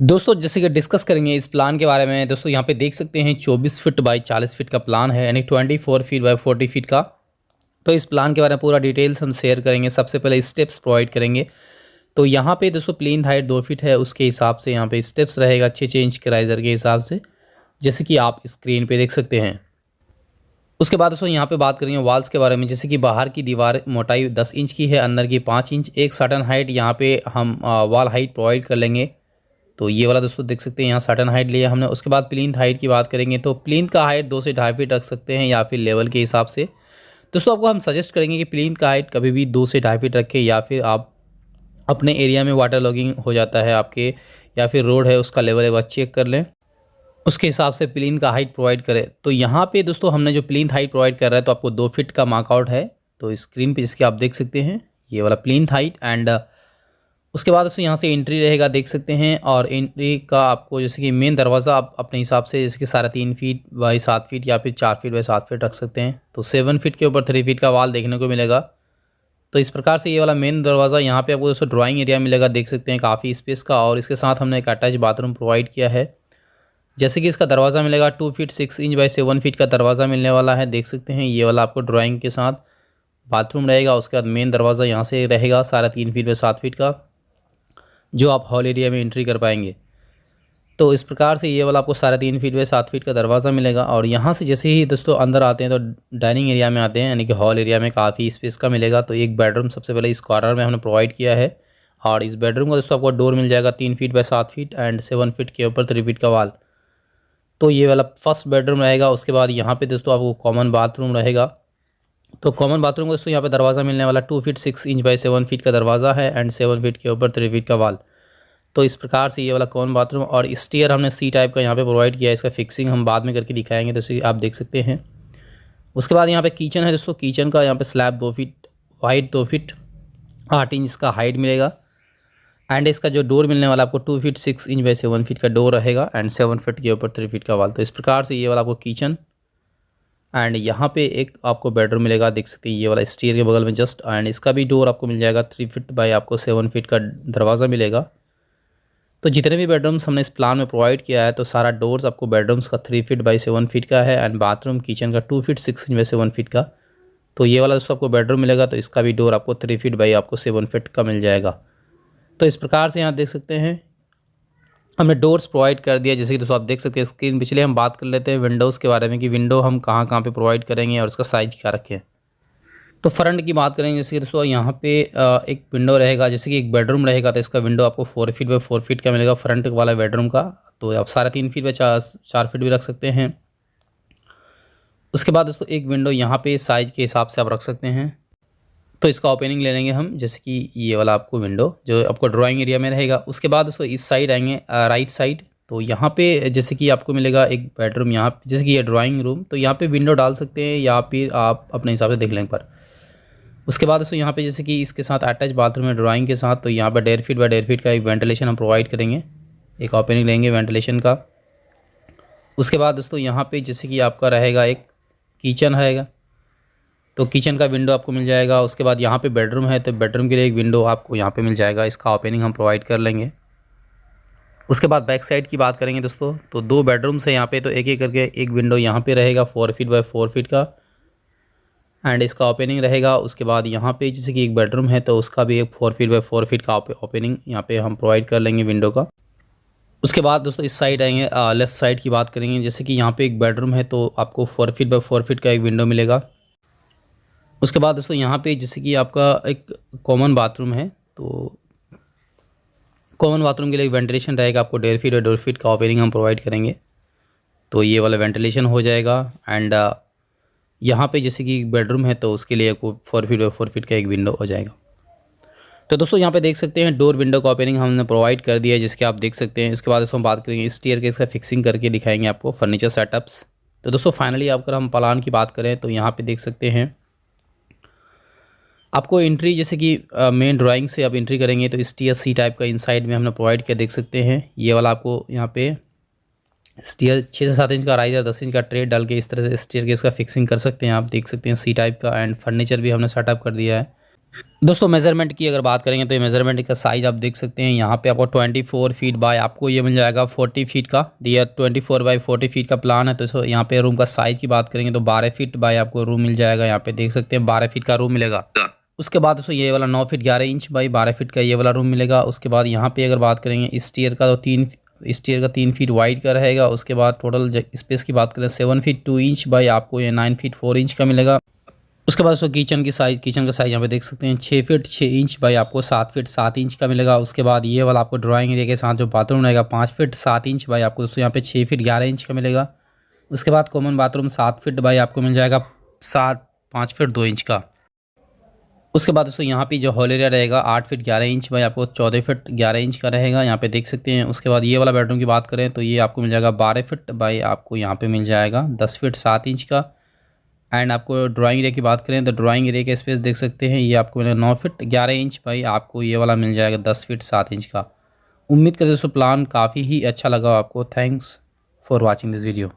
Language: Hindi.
दोस्तों जैसे कि डिस्कस करेंगे इस प्लान के बारे में। दोस्तों यहाँ पे देख सकते हैं 24 फीट बाई 40 फीट का प्लान है, यानी 24 फीट बाई 40 फीट का। तो इस प्लान के बारे में पूरा डिटेल्स हम शेयर करेंगे। सबसे पहले स्टेप्स प्रोवाइड करेंगे। तो यहाँ पे दोस्तों प्लेन हाइट 2 फीट है, उसके हिसाब से यहाँ पे स्टेप्स रहेगा 6 इंच के राइजर के हिसाब से, जैसे कि आप स्क्रीन पे देख सकते हैं। उसके बाद दोस्तों यहाँ पे बात करेंगे वॉल्स के बारे में। जैसे कि बाहर की दीवार मोटाई 10 इंच की है, अंदर की 5 इंच। एक सर्टन हाइट यहाँ पे हम वॉल हाइट प्रोवाइड कर लेंगे। तो ये वाला दोस्तों देख सकते हैं यहाँ सर्टन हाइट लिया हमने। उसके बाद प्लिंथ हाइट की बात करेंगे तो प्लिंथ का हाइट 2 से 2.5 फीट रख सकते हैं या फिर लेवल के हिसाब से। दोस्तों आपको हम सजेस्ट करेंगे कि प्लिंथ का हाइट कभी भी 2 से 2.5 फीट रखें, या फिर आप अपने एरिया में वाटर लॉगिंग हो जाता है आपके, या फिर रोड है उसका लेवल एक बार चेक कर लें, उसके हिसाब से प्लिंथ का हाइट प्रोवाइड करें। तो यहाँ पे दोस्तों हमने जो प्लिंथ हाइट प्रोवाइड कर रहा है तो आपको 2 फीट का मार्कआउट है। तो स्क्रीन पे जिसके आप देख सकते हैं ये वाला प्लिंथ हाइट। एंड उसके बाद दोस्तों यहाँ से एंट्री रहेगा देख सकते हैं। और एंट्री का आपको जैसे कि मेन दरवाज़ा आप अपने हिसाब से जैसे कि 3.5 फीट बाई 7 फीट या फिर 4 फीट बाई 7 फीट रख सकते हैं। तो 7 फीट के ऊपर 3 फीट का वॉल देखने को मिलेगा। तो इस प्रकार से ये वाला मेन दरवाज़ा यहाँ पे आपको दोस्तों ड्राइंग एरिया मिलेगा, देख सकते हैं काफ़ी स्पेस का। और इसके साथ हमने एक अटैच बाथरूम प्रोवाइड किया है। जैसे कि इसका दरवाज़ा मिलेगा 2 फीट 6 इंच बाई 7 फीट का दरवाज़ा मिलने वाला है, देख सकते हैं। ये वाला आपको ड्राइंग के साथ बाथरूम रहेगा। उसके बाद मेन दरवाज़ा यहाँ से रहेगा 3.5 फीट बाई 7 फीट का, जो आप हॉल एरिया में एंट्री कर पाएंगे। तो इस प्रकार से ये वाला आपको 3.5 फीट बाई 7 फीट का दरवाज़ा मिलेगा। और यहाँ से जैसे ही दोस्तों अंदर आते हैं तो डाइनिंग एरिया में आते हैं, यानी कि हॉल एरिया में काफ़ी स्पेस का मिलेगा। तो एक बेडरूम सबसे पहले इस कॉर्नर में हमने प्रोवाइड किया है। और इस बेडरूम का दोस्तों आपको डोर मिल जाएगा 3 feet by 7 feet and 7 feet के ऊपर 3 फीट का वाल। तो ये वाला फर्स्ट बेडरूम रहेगा। उसके बाद यहाँ पे दोस्तों आपको कॉमन बाथरूम रहेगा। तो कॉमन बाथरूम को दोस्तों यहाँ पे दरवाज़ा मिलने वाला 2 फीट 6 इंच बाई 7 फीट का दरवाज़ा है एंड 7 फीट के ऊपर 3 फीट का वाल। तो इस प्रकार से ये वाला कॉमन बाथरूम। और स्टेयर हमने सी टाइप का यहाँ पे प्रोवाइड किया है। इसका फिक्सिंग हम बाद में करके दिखाएंगे, जैसे आप देख सकते हैं। उसके बाद यहाँ पे किचन है दोस्तों। किचन का यहाँ पे slab 2 feet wide 2 feet 8 inch का हाइट मिलेगा। एंड इसका जो डोर मिलने वाला आपको 2 फीट 6 इंच बाई 7 फीट का डोर रहेगा एंड 7 फीट के ऊपर 3 फीट का वाल। तो इस प्रकार से ये वाला आपको किचन। एंड यहाँ पे एक आपको बेडरूम मिलेगा, देख सकते हैं ये वाला स्टेयर के बगल में जस्ट। एंड इसका भी डोर आपको मिल जाएगा 3 फीट बाई आपको 7 फीट का दरवाज़ा मिलेगा। तो जितने भी बेडरूम्स हमने इस प्लान में प्रोवाइड किया है तो सारा डोर्स आपको बेडरूम्स का 3 फीट बाई 7 फीट का है एंड बाथरूम किचन का 2 फीट 6 इंच बाई 7 फीट का। तो ये वाला दोस्तों आपको बेडरूम मिलेगा, तो इसका भी डोर आपको 3 फीट बाई आपको 7 फीट का मिल जाएगा। तो इस प्रकार से यहाँ देख सकते हैं हमने डोर्स प्रोवाइड कर दिया। जैसे कि दोस्तों आप देख सकते हैं स्क्रीन। पिछले हम बात कर लेते हैं विंडोज़ के बारे में कि विंडो हम कहाँ कहाँ पे प्रोवाइड करेंगे और उसका साइज़ क्या रखें। तो फ्रंट की बात करेंगे, जैसे कि दोस्तों यहाँ पे एक विंडो रहेगा। जैसे कि एक बेडरूम रहेगा तो इसका विंडो आपको 4 फीट बाई 4 फीट का मिलेगा फ्रंट वाला बेडरूम का। तो आप 3.5 फीट बाई 4 फीट भी रख सकते हैं। उसके बाद दोस्तों एक विंडो यहाँ पे साइज़ के हिसाब से आप रख सकते हैं। तो इसका ओपनिंग ले लेंगे हम, जैसे कि ये वाला आपको विंडो जो आपको ड्राइंग एरिया में रहेगा। उसके बाद दोस्तों इस साइड आएंगे राइट साइड। तो यहाँ पे जैसे कि आपको मिलेगा एक बेडरूम यहाँ पे, जैसे कि ये ड्राइंग रूम। तो यहाँ पे विंडो डाल सकते हैं या फिर आप अपने हिसाब से देख लेंगे पर। उसके बाद दोस्तों यहाँ पे जैसे कि इसके साथ अटैच बाथरूम है ड्राइंग के साथ। तो यहाँ पर 1.5 फीट बाई 1.5 फीट का एक वेंटिलेशन हम प्रोवाइड करेंगे, एक ओपनिंग लेंगे वेंटिलेशन का। उसके बाद दोस्तों यहाँ पे जैसे कि आपका रहेगा एक किचन रहेगा, तो किचन का विंडो आपको मिल जाएगा। उसके बाद यहाँ पे बेडरूम है तो बेडरूम के लिए एक विंडो आपको यहाँ पे मिल जाएगा, इसका ओपनिंग हम प्रोवाइड कर लेंगे। उसके बाद बैक साइड की बात करेंगे दोस्तों, तो 2 बेडरूम्स है यहाँ पे, तो एक एक करके एक विंडो यहाँ पे रहेगा 4 फीट बाई 4 फीट का एंड इसका ओपनिंग रहेगा। उसके बाद यहाँ पे जैसे कि एक बेडरूम है तो उसका भी एक 4 फीट बाई 4 फीट का ओपनिंग यहाँ पे हम प्रोवाइड कर लेंगे विंडो का। उसके बाद दोस्तों इस साइड आएंगे, लेफ़्ट साइड की बात करेंगे। जैसे कि यहाँ पे एक बेडरूम है तो आपको 4 फीट बाई 4 फीट का एक विंडो मिलेगा। उसके बाद दोस्तों यहाँ पे जैसे कि आपका एक कॉमन बाथरूम है, तो कॉमन बाथरूम के लिए वेंटिलेशन रहेगा आपको 1.5 फीट और 1.5 फीट का ओपनिंग हम प्रोवाइड करेंगे। तो ये वाला वेंटिलेशन हो जाएगा। एंड यहाँ पे जैसे कि बेडरूम है तो उसके लिए आपको 4 फीट और 4 फीट का एक विंडो हो जाएगा। तो दोस्तों यहाँ पे देख सकते हैं डोर विंडो का ओपनिंग हमने प्रोवाइड कर दिया है, जिसके आप देख सकते हैं। इसके बाद दोस्तों हम बात करेंगे स्टेयर केस का फिक्सिंग करके दिखाएंगे आपको फर्नीचर सेटअप्स। तो दोस्तों फाइनली अगर हम प्लान की बात करें तो यहाँ पे देख सकते हैं आपको एंट्री, जैसे कि मेन ड्राइंग से आप एंट्री करेंगे तो स्टेयर सी टाइप का इनसाइड में हमने प्रोवाइड किया, देख सकते हैं। ये वाला आपको यहाँ पे स्टेयर 6 से 7 इंच का राइजर 10 इंच का ट्रे डाल के इस तरह से स्टेयर केस का फिक्सिंग कर सकते हैं, आप देख सकते हैं सी टाइप का। एंड फर्नीचर भी हमने सेटअप कर दिया है। दोस्तों मेज़रमेंट की अगर बात करेंगे तो ये मेज़रमेंट का साइज़ आप देख सकते हैं यहाँ पे आपको 24 फीट बाय आपको ये मिल जाएगा 40 फीट का। ये 24 बाय 40 फीट का प्लान है। तो यहाँ पे रूम का साइज़ की बात करेंगे तो 12 फीट बाय आपको रूम मिल जाएगा। यहाँ पे देख सकते हैं 12 फीट का रूम मिलेगा। उसके बाद दोस्तों ये वाला 9 फीट 11 इंच बाई 12 फीट का ये वाला रूम मिलेगा। उसके बाद यहाँ पे अगर बात करेंगे इस टियर का तो 3 फीट वाइड का रहेगा। उसके बाद टोटल स्पेस की बात करें 7 फीट 2 इंच बाई आपको ये 9 फीट 4 इंच का मिलेगा। उसके बाद दोस्तों किचन का साइज़ यहाँ पे देख सकते हैं 6 फीट 6 इंच बाई आपको 7 फीट 7 इंच का मिलेगा। उसके बाद ये वाला आपको ड्राइंग एरिया के साथ जो बाथरूम रहेगा 5 फीट 7 इंच बाई आपको दोस्तों यहाँ पे 6 फीट 11 इंच का मिलेगा। उसके बाद कॉमन बाथरूम 7 फीट बाई आपको मिल जाएगा 5 फीट 2 इंच का। उसके बाद दोस्तों यहाँ पे जो हॉल एरिया रहेगा 8 फीट 11 इंच बाई आपको 14 फीट 11 इंच का रहेगा। यहाँ पे देख सकते हैं। उसके बाद ये वाला बेडरूम की बात करें तो ये आपको मिल जाएगा 12 फीट बाई आपको यहाँ पे मिल जाएगा 10 फीट 7 इंच का। एंड आपको ड्राइंग एरिया की बात करें तो ड्राइंग एरिया का स्पेस देख सकते हैं। ये आपको मिलेगा 9 फीट 11 इंच बाई आपको ये वाला मिल जाएगा 10 फीट 7 इंच का। उम्मीद करते दोस्तों प्लान काफ़ी ही अच्छा लगा आपको। Thanks for watching this video.